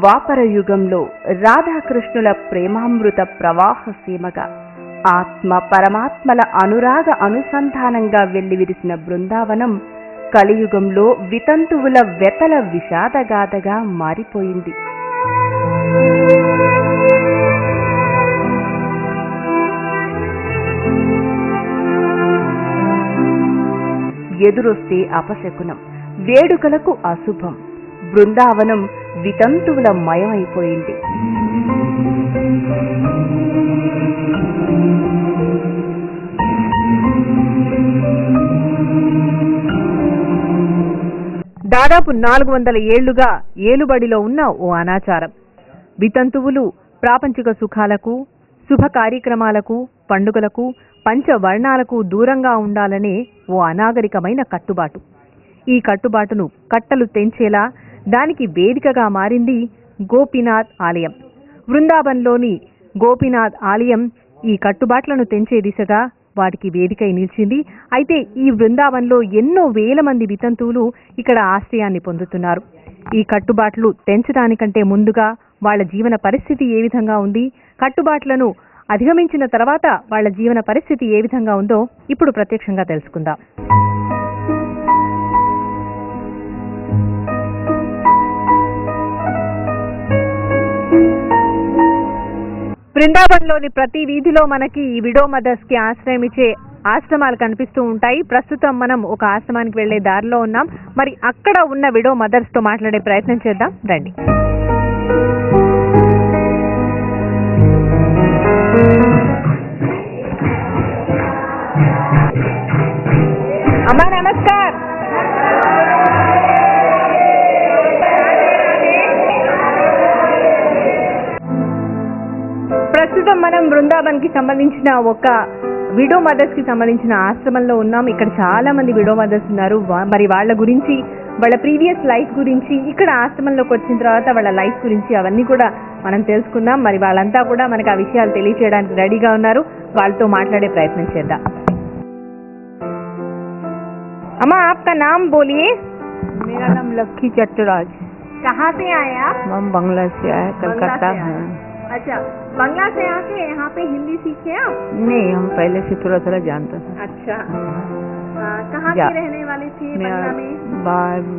ద్వాపర యుగంలో రాధాకృష్ణుల ప్రేమామృత ప్రవాహ సీమగా ఆత్మ పరమాత్మల అనురాగ అనుసంధానంగా వెల్లివిరిసిన బృందావనం కలియుగంలో వితంతువుల వెతల విషాదగాథగా మారిపోయింది. ఎదురొస్తే అపశకునం, వేడుకలకు అశుభం. బృందావనం వితంతువుల మయమైపోయింది. దాదాపు 400 ఏళ్లుగా ఏలుబడిలో ఉన్న ఓ అనాచారం. వితంతువులు ప్రాపంచిక సుఖాలకు, శుభ కార్యక్రమాలకు, పండుగలకు, పంచవర్ణాలకు దూరంగా ఉండాలనే ఓ అనాగరికమైన కట్టుబాటు. ఈ కట్టుబాటును కట్టలు తెంచేలా దానికి వేదికగా మారింది గోపీనాథ్ ఆలయం. బృందావన్లోని గోపీనాథ్ ఆలయం ఈ కట్టుబాట్లను తెంచే దిశగా వాటికి వేదికై నిలిచింది. అయితే ఈ బృందావన్లో ఎన్నో వేల మంది వితంతువులు ఇక్కడ ఆశ్రయాన్ని పొందుతున్నారు. ఈ కట్టుబాట్లు తెంచడానికంటే ముందుగా వాళ్ల జీవన పరిస్థితి ఏ విధంగా ఉంది, కట్టుబాట్లను అధిగమించిన తర్వాత వాళ్ల జీవన పరిస్థితి ఏ విధంగా ఉందో ఇప్పుడు ప్రత్యక్షంగా తెలుసుకుందాం. బృందావన్లోని ప్రతి వీధిలో మనకి ఈ విడో మదర్స్ కి ఆశ్రయం ఇచ్చే ఆశ్రమాలు కనిపిస్తూ ఉంటాయి. ప్రస్తుతం మనం ఒక ఆశ్రమానికి వెళ్లే దారిలో ఉన్నాం. మరి అక్కడ ఉన్న విడో మదర్స్ తో మాట్లాడే ప్రయత్నం చేద్దాం, రండి. అమ్మా నమస్కార్. ప్రస్తుతం మనం బృందావన్ కి సంబంధించిన ఒక విడో మదర్స్ కి సంబంధించిన ఆశ్రమంలో ఉన్నాం. ఇక్కడ చాలా మంది విడో మదర్స్ ఉన్నారు. మరి వాళ్ళ గురించి, వాళ్ళ ప్రీవియస్ లైఫ్ గురించి, ఇక్కడ ఆశ్రమంలోకి వచ్చిన తర్వాత వాళ్ళ లైఫ్ గురించి అవన్నీ కూడా మనం తెలుసుకుందాం. మరి వాళ్ళంతా కూడా మనకు ఆ విషయాలు తెలియచేయడానికి రెడీగా ఉన్నారు. వాళ్ళతో మాట్లాడే ప్రయత్నం చేద్దాం. अम्मा आपका नाम बोलिए. मेरा नाम लक्की चट्टराज. कहाँ से आए आप? हम बंगला से आए, कलकत्ता में. अच्छा, बंगला से आके यहाँ पे हिंदी सीखे आप? नहीं, हम पहले से थोड़ा थोड़ा जानता था. अच्छा, कहाँ के रहने वाले थे बंगला में?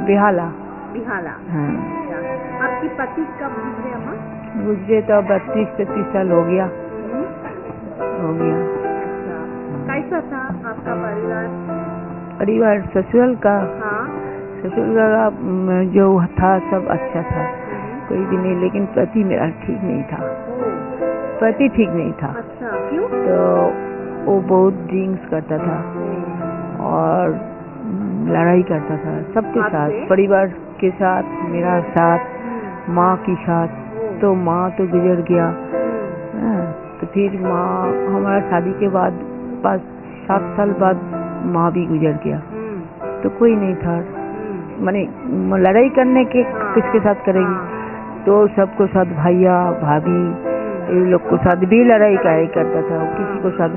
बिहाला. बिहाला. हाँ. आपकी पति कब गुजरे अम्मा? गुजरे तो 32-33 साल हो गया. हो गया. अच्छा, कैसा था आपका परिवार? परिवार ससुराल का? हाँ. ससुराल का जो था सब अच्छा था, कोई भी नहीं, लेकिन पति मेरा ठीक नहीं था. पति ठीक नहीं था. अच्छा, क्यों? तो वो बहुत ड्रिंक्स करता था और लड़ाई करता था सबके साथ, परिवार के साथ, मेरा साथ, माँ के साथ. तो माँ तो गुजर गया. तो फिर माँ, हमारा शादी के बाद 5-7 साल बाद माँ भी गुजर गया. तो कोई नहीं था. माने लड़ाई करने के किसके साथ करेगी? तो सबको साथ, भैया भाभी ये लोग को साथ भी लड़ाई करता था. किसी को साथ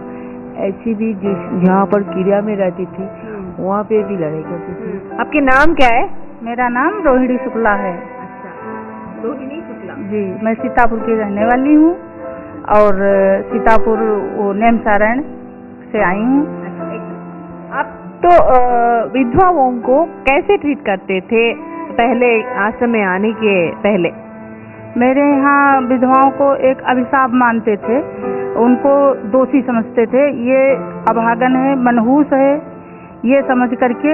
ऐसी भी जहाँ पर किरिया में रहती थी वहाँ पे भी लड़ाई करती थी. आपके नाम क्या है? मेरा नाम रोहिणी शुक्ला है. अच्छा, रोहिणी शुक्ला जी. मैं सीतापुर की रहने वाली हूँ और सीतापुर वो नेमसारण से आई हूँ. आप तो विधवाओं को कैसे ट्रीट करते थे पहले, आश्रम में आने के पहले? मेरे यहाँ विधवाओं को एक अभिशाप मानते थे, उनको दोषी समझते थे. ये अभागन है, मनहूस है, ये समझ करके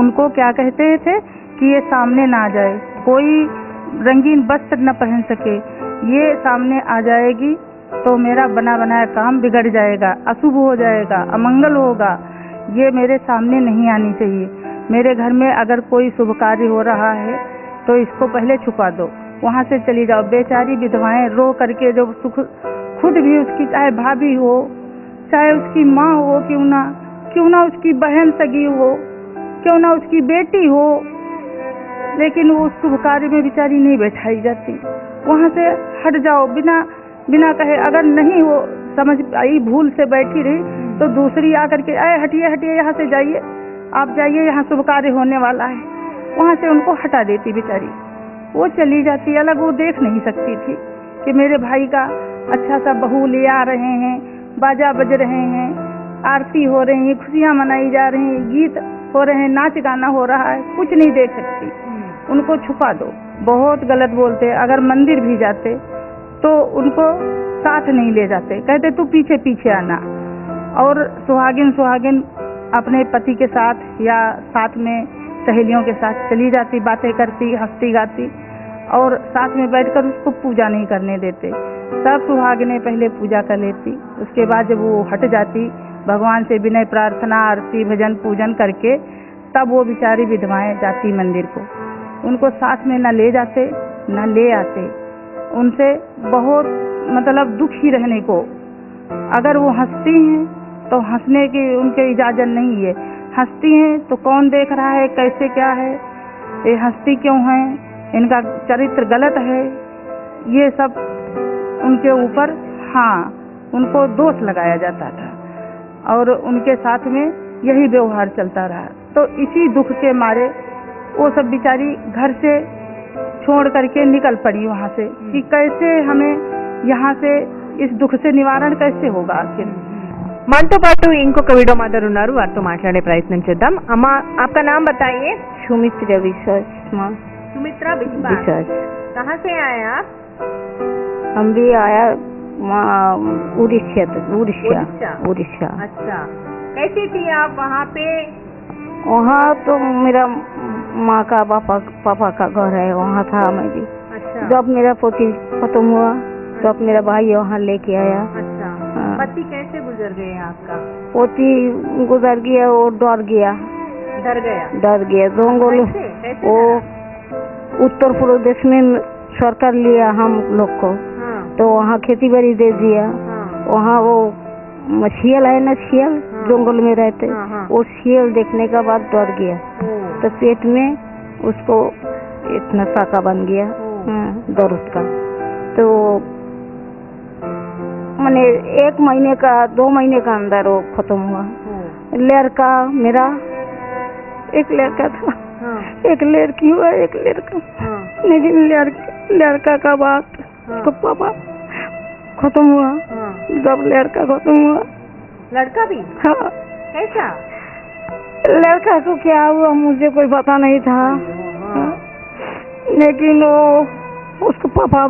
उनको क्या कहते थे कि ये सामने ना आ जाए, कोई रंगीन वस्त्र न पहन सके. ये सामने आ जाएगी तो मेरा बना बनाया काम बिगड़ जाएगा, अशुभ हो जाएगा, अमंगल होगा. ये मेरे सामने नहीं आनी चाहिए. मेरे घर में अगर कोई शुभ कार्य हो रहा है तो इसको पहले छुपा दो, वहाँ से चली जाओ. बेचारी विधवाएं रो करके जो सुख, खुद भी उसकी चाहे भाभी हो, चाहे उसकी माँ हो, क्यों ना उसकी बहन सगी हो, क्यों ना उसकी बेटी हो, लेकिन वो उस शुभ कार्य में बेचारी नहीं बैठाई जाती. वहाँ से हट जाओ बिना कहे. अगर नहीं हो समझ आई, भूल से बैठी रही तो दूसरी आकर के आए, हटिए यहाँ से जाइए, आप जाइए, यहाँ शुभ कार्य होने वाला है. वहाँ से उनको हटा देती बेचारी. वो चली जाती। अलग वो देख नहीं सकती थी कि मेरे भाई का अच्छा सा बहू ले आ रहे हैं, बाजा बज रहे हैं, आरती हो रही है, खुशियाँ मनाई जा रही हैं, गीत हो रहे हैं, नाच गाना हो रहा है, कुछ नहीं देख सकती। उनको छुपा दो। बहुत गलत बोलते। अगर मंदिर भी जाते तो उनको साथ नहीं ले जाते, कहते तू पीछे पीछे आना। और सुहागिन अपने पति के साथ या साथ में सहेलियों के साथ चली जाती, बातें करती, हंसती गाती, और साथ में बैठकर उसको पूजा नहीं करने देते। सब सुहागिनें पहले पूजा कर लेती, उसके बाद जब वो हट जाती, भगवान से विनय प्रार्थना, आरती, भजन, पूजन करके तब वो बेचारी विधवाएं जाती मंदिर को। उनको साथ में न ले जाते न ले आते। उनसे बहुत मतलब दुखी रहने को। अगर वो हंसती हैं तो हंसने की उनके इजाजत नहीं है। हंसती हैं तो कौन देख रहा है, कैसे क्या है, ये हंसती क्यों हैं, इनका चरित्र गलत है, ये सब उनके ऊपर उनको दोष लगाया जाता था और उनके साथ में यही व्यवहार चलता रहा। तो इसी दुख के मारे वो सब बेचारी घर से छोड़ करके निकल पड़ी वहाँ से कि कैसे हमें यहाँ से इस दुख से निवारण कैसे होगा आखिर। మనతో పాటు ఇంకొక విడో మదర్ ఉన్నారు, వారితో మాట్లాడే ప్రయత్నం చేద్దాం. అమ్మా, आपका नाम बताइए. सुमित्रा विश्वास माँ सुमित्रा विश्वास. विश्वास। कहाँ से आए आप? हम भी आया उड़ीसा उड़ीसा। उड़ीसा। अच्छा, कैसी थी आप वहाँ पे? वहाँ तो मेरा माँ का पापा का घर है, वहाँ था मैं भी। अच्छा। जब मेरा पोती खत्म हुआ तब मेरा भाई वहाँ लेके आया। अच्छा, हाँ। पति कैसे गुजर गए आपका? पोती गुजर गया, वो डर गया जंगल। कैसे वो उत्तर प्रदेश में सरकार लिया हम लोग को, हाँ। तो वहाँ खेती बाड़ी दे दिया। हाँ। वहाँ वो शियल है ना, शियल हाँ। जंगल में रहते, हाँ, हाँ। वो शियल देखने का बाद डर गया, तो पेट में उसको इतना साका बन गया दर्द का। तो मैंने 1 महीने का 2 महीने का अंदर वो खत्म हुआ। लड़का मेरा, एक लड़का था, एक लड़की हुआ, एक लड़का। लेकिन लड़का का बात उसको पापा खत्म हुआ। जब लड़का खत्म हुआ, लड़का भी? हाँ। कैसा? लड़का को क्या हुआ मुझे कोई पता नहीं था। हाँ। लेकिन वो उसको पापा,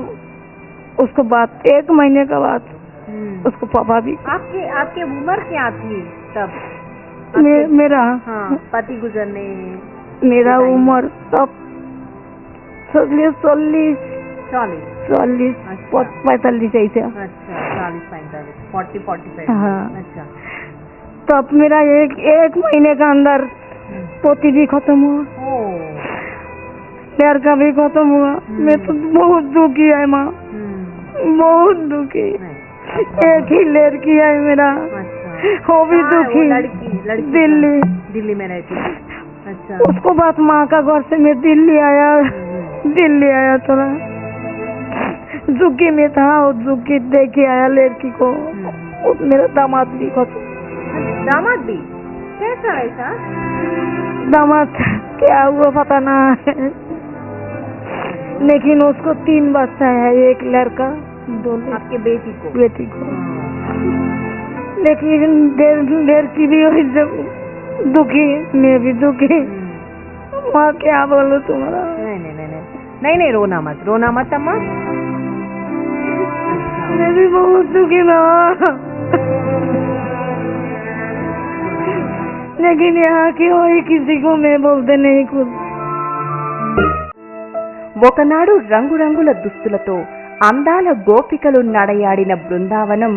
उसको बात 1 महीने का बाद उसको पापा भी। आपकी उम्र क्या थी तब? मेरा पति गुजरने मेरा उम्र तब 40 45 ऐसे। अच्छा, 40 45। हाँ। अच्छा, तब मेरा एक महीने का अंदर पोती भी खत्म हुआ, लड़का भी खत्म हुआ। मैं तो बहुत दुखी है माँ, बहुत दुखी। एक ही लड़की है मेरा। अच्छा। वो भी दुखी। लड़की दिल्ली में रहती है। अच्छा। उसको बात माँ का घर से मैं दिल्ली आया थोड़ा झुग्गी में था, और झुग्गी देखे आया लड़की को। मेरा दामाद भी खत्म। दामाद भी? कैसा ऐसा? दामाद क्या हुआ पता ना है, लेकिन उसको 3 बच्चा है, एक लड़का 2 आपके बेटी को। लेकिन लड़की भी वही दुखी, मैं भी दुखी। माँ क्या बोलो तुम्हारा? नहीं, रोना मत अम्मा। मैं भी बहुत दुखी ना, लेकिन यहाँ की वही किसी को मैं बोलते नहीं कुछ। ఒకనాడు రంగురంగుల దుస్తులతో అందాల గోపికలు నడయాడిన బృందావనం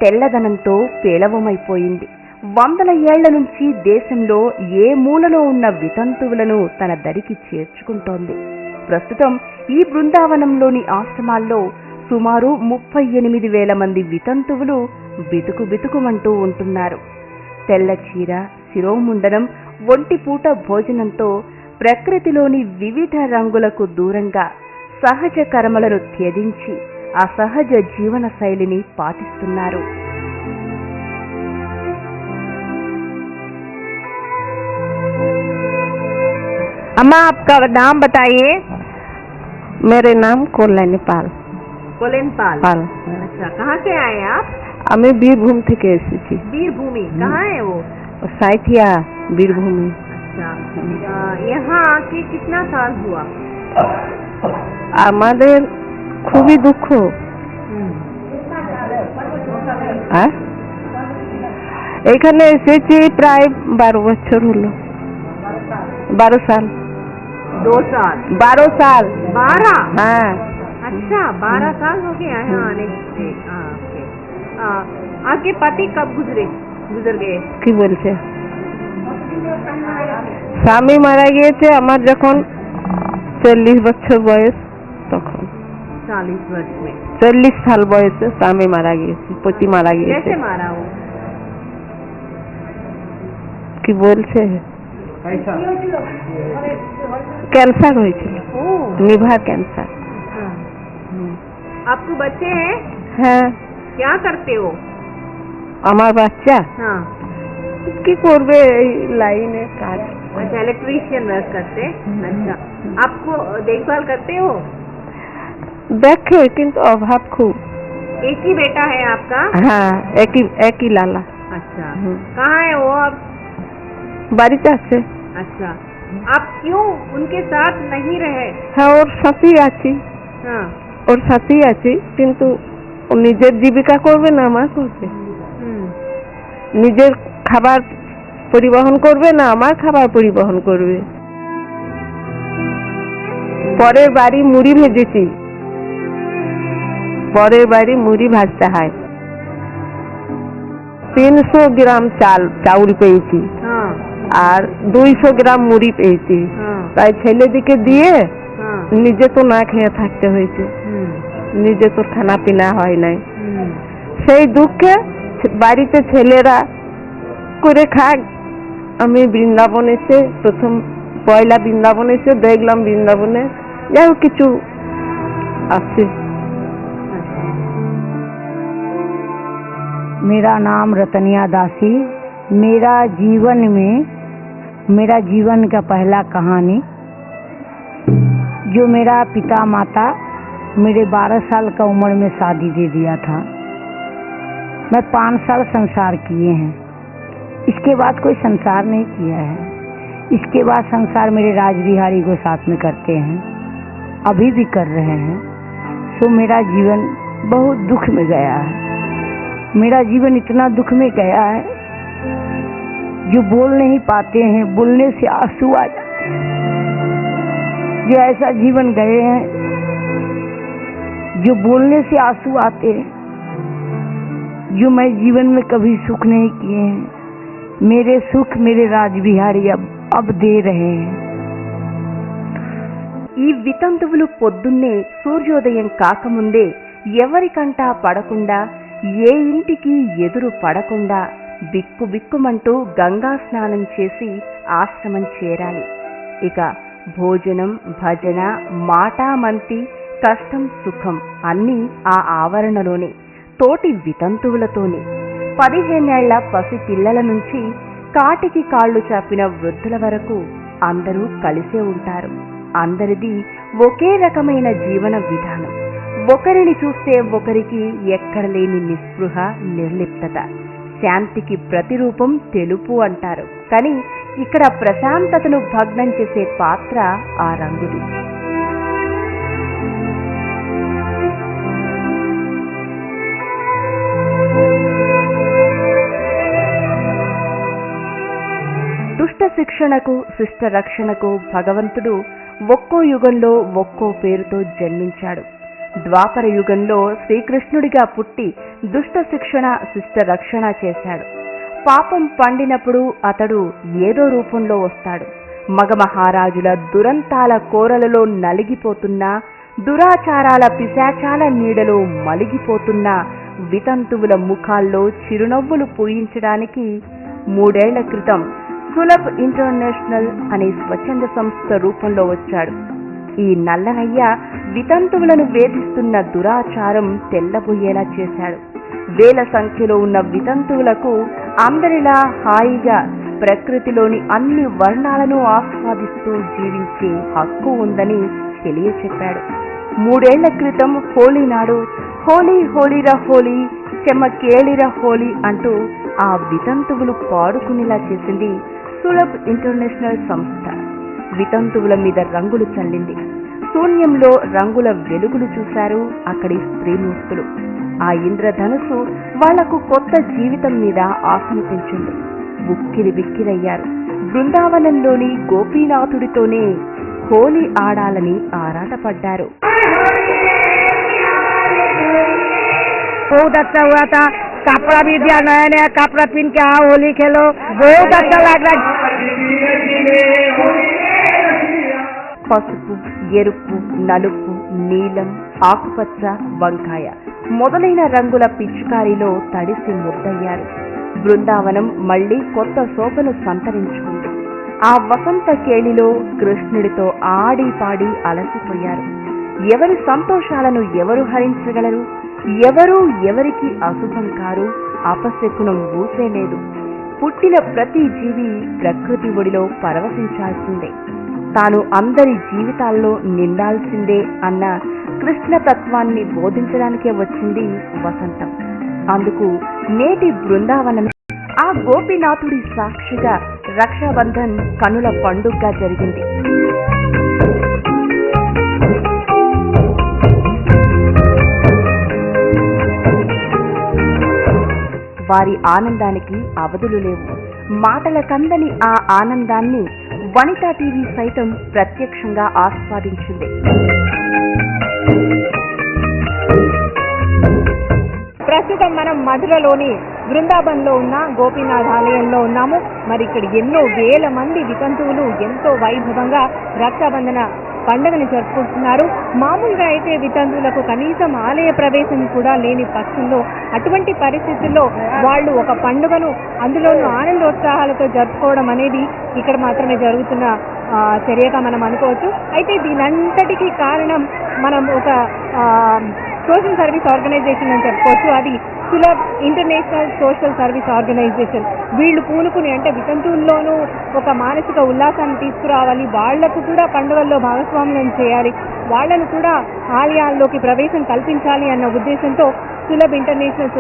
తెల్లదనంతో పేలవమైపోయింది. వందల ఏళ్ల నుంచి దేశంలో ఏ మూలలో ఉన్న వితంతువులను తన దరికి చేర్చుకుంటోంది. ప్రస్తుతం ఈ బృందావనంలోని ఆశ్రమాల్లో సుమారు 38,000 మంది వితంతువులు బితుకుబితుకుమంటూ ఉంటున్నారు. తెల్ల చీర, శిరోముండనం, ఒంటిపూట భోజనంతో ప్రకృతిలోని వివిధ రంగులకు దూరంగా సహజ కర్మలను త్యజించి అసహజ జీవన శైలిని పాటిస్తున్నారు. अम्मा, आपका नाम बताइए. मेरे नाम कल्याणी पाल कोलेन पाल। पाल अच्छा, कहाँ से आए आप? हमें बीरभूम थे एसेছি वीरभूमि कहाँ है वो? साइथिया बीरभूमि। अच्छा, यहाँ आके कितना साल हुआ? আমাদের খুবই দুঃখ। এখানে এসেছি প্রায় 12 বছর হলো। 12 साल। 2 साल? 12 साल। 12? हाँ। अच्छा, 12 साल हो गया यहाँ आने से। ओके। आपके पति कब गुजर गए? কি বলছে? স্বামী মারা গিয়েছে আমার যখন 40 বছর বয়স তখন। 40 वर्ष में? 40 साल বয়সে স্বামী মারা গিয়েছে, পতি মারা গিয়েছে। कैसे मारा वो? কি বলছে? ক্যান্সার হয়েছিল, লিভার ক্যান্সার। आपको बच्चे हैं? হ্যাঁ। क्या करते हो? আমার বাচ্চা हाँ। কি করবে এই লাইনে কাজ। अच्छा, इलेक्ट्रीशियन वर्क करते? अच्छा, आपको देखभाल करते हो? দেখে কিন্তু অভাব খুব। एक ही बेटा है आपका? হ্যাঁ, একই লালা। अच्छा, कहाँ है वो अब? বাড়িতে আছে। अच्छा, आप क्यों उनके साथ नहीं रहे? হ্যাঁ, ওর সাথেই আছি। हाँ। ওর সাথেই আছি, কিন্তু ও নিজের জীবিকা করবে না আমার করবে? নিজের খাবার পরিবহন করবে না আমার খাবার পরিবহন করবে? পরের বাড়ি মুড়ি ভেজেছি, পরের বাড়ি মুড়ি ভাজতে হয়। 300 গ্রাম চাউল পেয়েছি আর 200 গ্রাম মুড়ি পেয়েছি, তাই ছেলেদিকে দিয়ে নিজে তো না খেয়ে থাকতে হয়েছে, নিজে তো খানা পিনা হয় নাই। সেই দুঃখে বাড়িতে ছেলেরা করে খাক। আমি বৃন্দাবন এসে প্রথম পয়লা বৃন্দাবন এসে দেখলাম বৃন্দাবনে যাই কিছু আছে। मेरा नाम रतनिया दासी। मेरा जीवन का पहला कहानी, जो मेरा पिता माता मेरे 12 साल का उम्र में शादी दे दिया था। मैं 5 साल संसार किए हैं, इसके बाद कोई संसार नहीं किया है। इसके बाद संसार मेरे राजबिहारी को साथ में करते हैं, अभी भी कर रहे हैं। तो मेरा जीवन बहुत दुख में गया है। मेरा जीवन इतना दुख में गया है जो बोल नहीं पाते हैं, बोलने से आंसू आ जाते हैं। जो ऐसा जीवन गए हैं जो बोलने से आंसू आते हैं, जो मैं जीवन में कभी सुख नहीं किए हैं, मेरे सुख मेरे राजबिहारी अब दे रहे हैं। ఈ వితంతువులు పొద్దున్నే సూర్యోదయం కాకముందే ఎవరికంటా పడకుండా, ఏ ఇంటికి ఎదురు పడకుండా బిక్కుబిక్కుమంటూ గంగా స్నానం చేసి ఆశ్రమం చేరాలి. ఇక భోజనం, భజన, మాటామంతి, కష్టం, సుఖం అన్నీ ఆ ఆవరణలోనే, తోటి వితంతువులతోనే. 15 ఏళ్ల పసి పిల్లల నుంచి కాటికి కాళ్ళు చాపిన వృద్ధుల వరకు అందరూ కలిసే ఉంటారు. అందరిది ఒకే రకమైన జీవన విధానం. ఒకరిని చూస్తే ఒకరికి ఎక్కడలేని నిస్పృహ, నిర్లిప్తత. శాంతికి ప్రతిరూపం తెలుపు అంటారు. కానీ ఇక్కడ ప్రశాంతతను భగ్నం చేసే పాత్ర ఆ రంగుది. దుష్ట శిక్షణకు, శిష్ట రక్షణకు భగవంతుడు ఒక్కో యుగంలో ఒక్కో పేరుతో జన్మించాడు. ద్వాపర యుగంలో శ్రీకృష్ణుడిగా పుట్టి దుష్ట శిక్షణ, శిష్ట రక్షణ చేశాడు. పాపం పండినప్పుడు అతడు ఏదో రూపంలో వస్తాడు. మగమహారాజుల దురంతాల కోరలలో నలిగిపోతున్న, దురాచారాల పిశాచాల నీడలో మలిగిపోతున్న వితంతువుల ముఖాల్లో చిరునవ్వులు పూయించడానికి 3 ఏళ్ల క్రితం సులభ్ ఇంటర్నేషనల్ అనే స్వచ్ఛంద సంస్థ రూపంలో వచ్చాడు. ఈ నల్లనయ్య వితంతువులను వేధిస్తున్న దురాచారం తెల్లబోయేలా చేశాడు. వేల సంఖ్యలో ఉన్న వితంతువులకు అందరిలా హాయిగా ప్రకృతిలోని అన్ని వర్ణాలను ఆస్వాదిస్తూ జీవించే హక్కు ఉందని తెలియచెప్పాడు. 3 ఏళ్ల క్రితం హోలీ నాడు హోలీ హోలీరా హోలీ చెమ్మకేళిరా హోలీ అంటూ ఆ వితంతువులు పాడుకునేలా చేసింది సులభ్ ఇంటర్నేషనల్ సంస్థ. వితంతువుల మీద రంగులు చల్లింది. శూన్యంలో రంగుల వెలుగులు చూశారు అక్కడి స్త్రీమూర్తులు. ఆ ఇంద్రధనుసు వాళ్లకు కొత్త జీవితం మీద ఆశను పెంచింది. ఉక్కిరి బిక్కిరయ్యారు. బృందావనంలోని గోపీనాథుడితోనే హోలీ ఆడాలని ఆరాటపడ్డారు. बहुत अच्छा हुआ था, कपड़ा भी दिया, नया नया कपड़ा पहन के आओ होली खेलो, बहुत अच्छा लग रहा है। పసుపు, ఎరుపు, నలుపు, నీలం, ఆకుపచ్చ, వంకాయ మొదలైన రంగుల పిచికారీలో తడిసి ముద్దయ్యారు. బృందావనం మళ్లీ కొత్త శోభను సంతరించుకుంది. ఆ వసంత కేళిలో కృష్ణుడితో ఆడి పాడి అలసిపోయారు. ఎవరి సంతోషాలను ఎవరు హరించగలరు? ఎవరూ ఎవరికి అశుభం కారు, అపశకునం ఊసేలేదు. పుట్టిన ప్రతి జీవి ప్రకృతి ఒడిలో పరవశించాల్సిందే, తాను అందరి జీవితాల్లో నిండాల్సిందే అన్న కృష్ణతత్వాన్ని బోధించడానికే వచ్చింది వసంతం. అందుకు నేటి బృందావనం ఆ గోపీనాథుడి సాక్షిగా రక్షాబంధన్ కనుల పండుగగా జరిగింది. వారి ఆనందానికి అవధులు లేవు. మాటల కందని ఆ ఆనందాన్ని వనితా టీవీ సైతం ప్రత్యక్షంగా ఆస్వాదించింది. ప్రస్తుతం మనం మధురలోని బృందావనంలో ఉన్న గోపీనాథ్ ఆలయంలో ఉన్నాము. మరి ఇక్కడ ఎన్నో వేల మంది వితంతువులు ఎంతో వైభవంగా రక్షాబంధన పండుగని జరుపుకుంటున్నారు. మామూలుగా అయితే వితంతువులకు కనీసం ఆలయ ప్రవేశం కూడా లేని పక్షంలో అటువంటి పరిస్థితుల్లో వాళ్ళు ఒక పండుగను అందులోనూ ఆనందోత్సాహాలతో జరుపుకోవడం అనేది ఇక్కడ మాత్రమే జరుగుతున్న చర్యగా మనం అనుకోవచ్చు. అయితే దీనంతటికీ కారణం మనం ఒక సోషల్ సర్వీస్ ఆర్గనైజేషన్ అని చెప్పుకోవచ్చు. అది Sulabh international social service organization. వీళ్ళు పూనుకుని అంటే వితంతువుల్లోనూ ఒక మానసిక ఉల్లాసాన్ని తీసుకురావాలి, వాళ్లకు కూడా పండుగల్లో భాగస్వాములను చేయాలి, వాళ్లను కూడా ఆలయాల్లోకి ప్రవేశం కల్పించాలి అన్న ఉద్దేశంతో సులభ్ ఇంటర్నేషనల్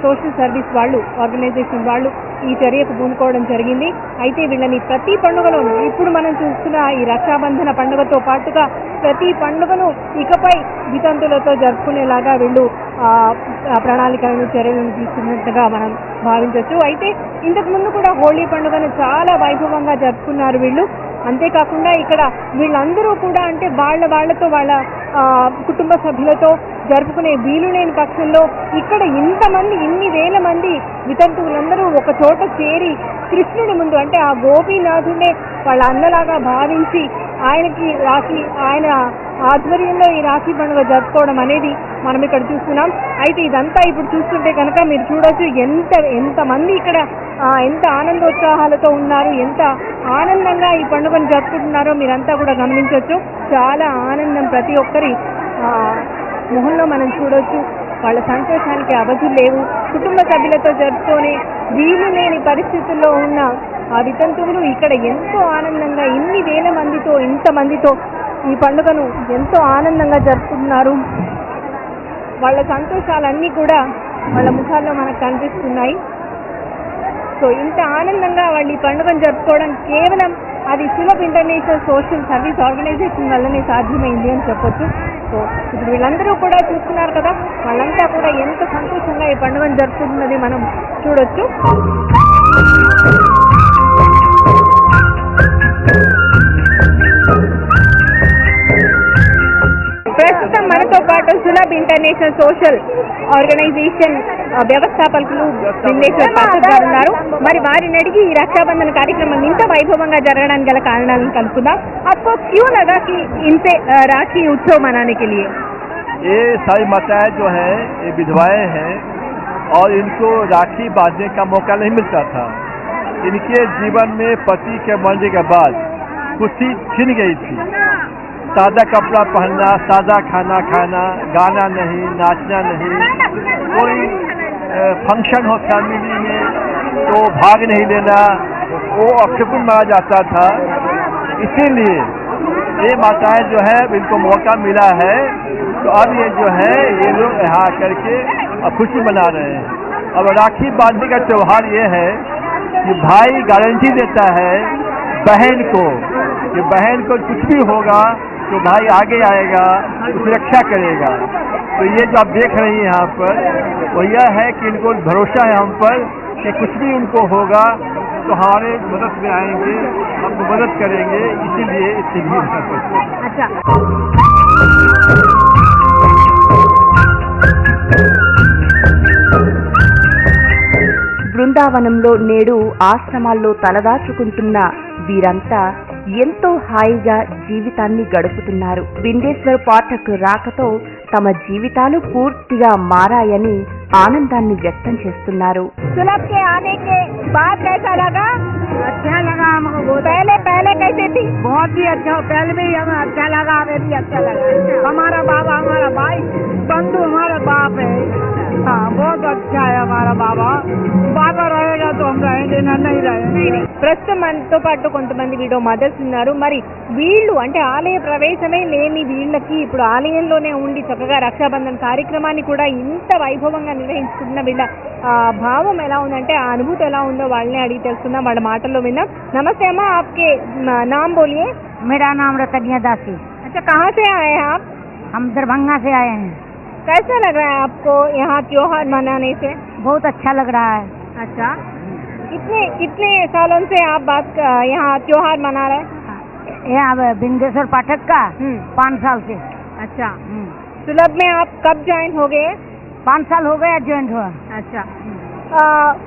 సోషల్ సర్వీస్ వాళ్ళు ఆర్గనైజేషన్ వాళ్ళు ఈ చర్యకు పూనుకోవడం జరిగింది. అయితే వీళ్ళని ప్రతి పండుగలోనూ ఇప్పుడు మనం చూస్తున్న ఈ రక్షాబంధన పండుగతో పాటుగా ప్రతి పండుగను ఇకపై వితంతులతో జరుపుకునేలాగా వీళ్ళు ప్రణాళికలను చర్యలను తీసుకున్నట్టుగా మనం భావించవచ్చు. అయితే ఇంతకు ముందు కూడా హోళీ పండుగను చాలా వైభవంగా జరుపుకున్నారు వీళ్ళు. అంతేకాకుండా ఇక్కడ వీళ్ళందరూ కూడా అంటే వాళ్ళతో వాళ్ళ కుటుంబ సభ్యులతో జరుపుకునే వీలు లేని పక్షంలో ఇక్కడ ఇంతమంది ఇన్ని వేల మంది వితంతువులందరూ ఒక చోట చేరి కృష్ణుడి ముందు అంటే ఆ గోపీనాథుడే వాళ్ళ అన్నలాగా భావించి ఆయనకి రాఖీ ఆయన ఆధ్వర్యంలో ఈ రాఖీ పండుగ జరుపుకోవడం అనేది మనం ఇక్కడ చూస్తున్నాం. అయితే ఇదంతా ఇప్పుడు చూస్తుంటే కనుక మీరు చూడొచ్చు ఎంతమంది ఇక్కడ ఎంత ఆనందోత్సాహాలతో ఉన్నారు, ఎంత ఆనందంగా ఈ పండుగను జరుపుకుంటున్నారో మీరంతా కూడా గమనించవచ్చు. చాలా ఆనందం ప్రతి ఒక్కరి మొహంలో మనం చూడొచ్చు. వాళ్ళ సంతోషానికి అవధులు లేవు. కుటుంబ సభ్యులతో జరుపుకొని వీలు లేని పరిస్థితుల్లో ఉన్న ఆ వితంతువులు ఇక్కడ ఎంతో ఆనందంగా ఇన్ని వేల మందితో ఇంతమందితో ఈ పండుగను ఎంతో ఆనందంగా జరుపుకుంటున్నారు. వాళ్ళ సంతోషాలన్నీ కూడా వాళ్ళ ముఖాల్లో మనకు కనిపిస్తున్నాయి. సో ఇంత ఆనందంగా వాళ్ళు ఈ పండుగను జరుపుకోవడం కేవలం అది Sulabh international social service organization వల్లనే సాధ్యమైంది అని చెప్పొచ్చు. సో ఇప్పుడు వీళ్ళందరూ కూడా చూస్తున్నారు కదా, వాళ్ళంతా కూడా ఎంత సంతోషంగా ఈ పండుగను జరుపుకుంటున్నది మనం చూడొచ్చు. ప్రస్తుతం మనతో పాటు సులభ్ ఇంటర్నేషనల్ సోషల్ ఆర్గనైజేషన్ వ్యవస్థాపకులు లింగేశ్వర్ పాఠక్ గారు ఉన్నారు. మరి వారిని అడిగి ఈ రక్షాబంధన కార్యక్రమం ఇంత వైభవంగా జరగడానికి గల కారణాలను కనుక్కుందాం. आपको क्यों लगा कि इनसे राखी उत्सव मनाने के लिए? ये सारी माताएं जो है ये विधवाएं हैं और इनको राखी बांधने का मौका नहीं मिलता था. इनके जीवन में पति के मरने के बाद खुशी छिन गई थी. सादा कपड़ा पहनना, सादा खाना खाना, गाना नहीं, नाचना नहीं, कोई फंक्शन हो फैमिली में तो भाग नहीं लेना, वो अपशकुन माना जाता था. इसीलिए ये माताएं जो है इनको मौका मिला है, तो अब ये जो है ये लोग यहाँ करके अब खुशी मना रहे हैं। अब राखी बांधने का त्यौहार ये है कि भाई गारंटी देता है बहन को कि बहन को कुछ भी होगा तो भाई आगे आएगा, उसकी रक्षा करेगा। तो ये जो आप देख रही हैं यहाँ पर वो यह है कि इनको भरोसा है हम पर कि कुछ भी उनको होगा तो हमारे मदद में आएंगे, हमको मदद करेंगे, इसीलिए इतनी भीड़ है। अच्छा, బృందావనంలో నేడు ఆశ్రమాల్లో తలదాచుకుంటున్న వీరంతా ఎంతో హాయిగా జీవితాన్ని గడుపుతున్నారు. బిందేశ్వర్ పాఠక్ రాకతో తమ జీవితాలు పూర్తిగా మారాయని ఆనందాన్ని వ్యక్తం చేస్తున్నారు. सुलभ के आने के बाद कैसा लगा? अच्छा लगा हमको। पहले कैसे थी? बहुत ही अच्छा, पहले भी हमें अच्छा लगा, हमें भी अच्छा लगा। हमारा बाबा हमारा भाई बंधु हमारा बाप है। हाँ, बहुत अच्छा है हमारा बाबा। बाबा रहेगा तो हम रहेंगे, ना नहीं रहेंगे। ప్రస్తుతం మనతో పాటు కొంతమంది వీడియో మదర్స్ ఉన్నారు. మరి వీళ్ళు అంటే ఆలయ ప్రవేశమే లేని వీళ్ళకి ఇప్పుడు ఆలయంలోనే ఉండి చక్కగా రక్షాబంధన్ కార్యక్రమాన్ని కూడా ఇంత వైభవంగా నిర్వహించుకుంటున్న వీళ్ళ భావం ఎలా ఉందంటే, ఆ అనుభూతి ఎలా ఉందో వాళ్ళని అడిగి తెలుసుకుందాం, వాళ్ళ మాటల్లో విందాం. నమస్తే అమ్మా, आपके नाम बोलिए. मेरा नाम रतनिया दासी। अच्छा, कहाँ से आए हैं आप? हम दरभंगा से आए हैं। कैसा लग रहा है आपको यहाँ त्योहार मनाने से? बहुत अच्छा लग रहा है। अच्छा, कितने सालों से आप यहाँ त्योहार मना रहे हैं? यहाँ बिंदेश्वर पाठक का 5 साल से। अच्छा, सुलभ में आप कब ज्वाइन हो गए? 5 साल हो गया ज्वाइन हुआ। अच्छा,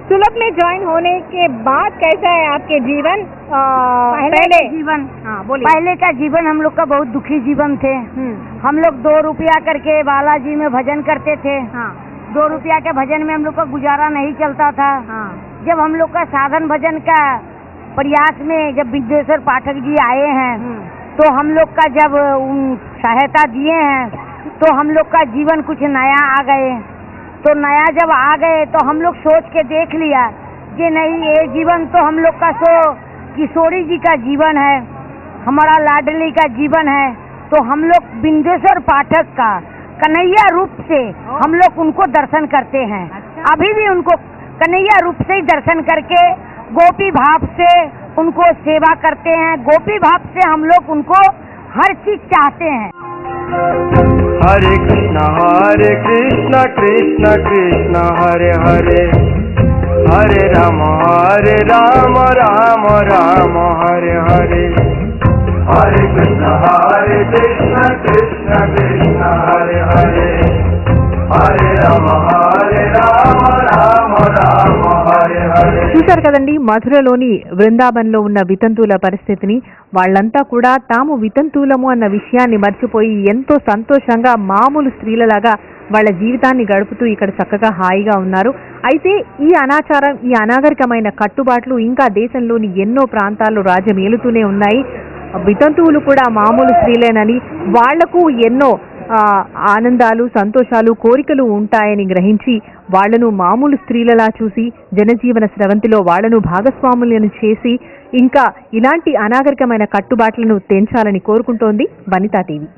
सुलभ में ज्वाइन होने के बाद कैसा है आपके जीवन? पहले जीवन, हाँ बोलिए। पहले का जीवन हम लोग का बहुत दुखी जीवन थे। हम लोग 2 रुपया करके बालाजी में भजन करते थे। हाँ 2 रुपया के भजन में हम लोग का गुजारा नहीं चलता था। हाँ जब हम लोग का साधन भजन का प्रयास में जब बिंदेश्वर पाठक जी आए हैं तो हम लोग का जब सहायता दिए हैं तो हम लोग का जीवन कुछ नया आ गए। तो नया जब आ गए तो हम लोग सोच के देख लिया कि नहीं, ये जीवन तो हम लोग का किशोरी जी का जीवन है, हमारा लाडली का जीवन है। तो हम लोग बिंदेश्वर पाठक का कन्हैया रूप से हम लोग उनको दर्शन करते हैं। अभी भी उनको कन्हैया रूप से ही दर्शन करके गोपी भाव से उनको सेवा करते हैं। गोपी भाव से हम लोग उनको हर चीज चाहते हैं। हरे कृष्ण कृष्ण कृष्ण हरे हरे, हरे राम राम राम हरे हरे। हरे कृष्ण कृष्ण कृष्ण हरे हरे, हरे राम राम राम हरे हरे। చూశారు కదండి, మధురలోని బృందావనంలో ఉన్న వితంతువుల పరిస్థితిని. వాళ్ళంతా కూడా తాము వితంతువులము అన్న విషయాన్ని మర్చిపోయి ఎంతో సంతోషంగా మామూలు స్త్రీలలాగా వాళ్ళ జీవితాన్ని గడుపుతూ ఇక్కడ చక్కగా హాయిగా ఉన్నారు. అయితే ఈ అనాచారం, ఈ అనాగరికమైన కట్టుబాట్లు ఇంకా దేశంలోని ఎన్నో ప్రాంతాల్లో రాజ్యమేలుతూనే ఉన్నాయి. వితంతువులు కూడా మామూలు స్త్రీలేనని, వాళ్లకు ఎన్నో ఆనందాలు, సంతోషాలు, కోరికలు ఉంటాయని గ్రహించి వాళ్లను మామూలు స్త్రీలలా చూసి జనజీవన స్రవంతిలో వాళ్లను భాగస్వాములను చేసి ఇంకా ఇలాంటి అనాగరికమైన కట్టుబాట్లను తెంచాలని కోరుకుంటోంది వనితా టీవీ.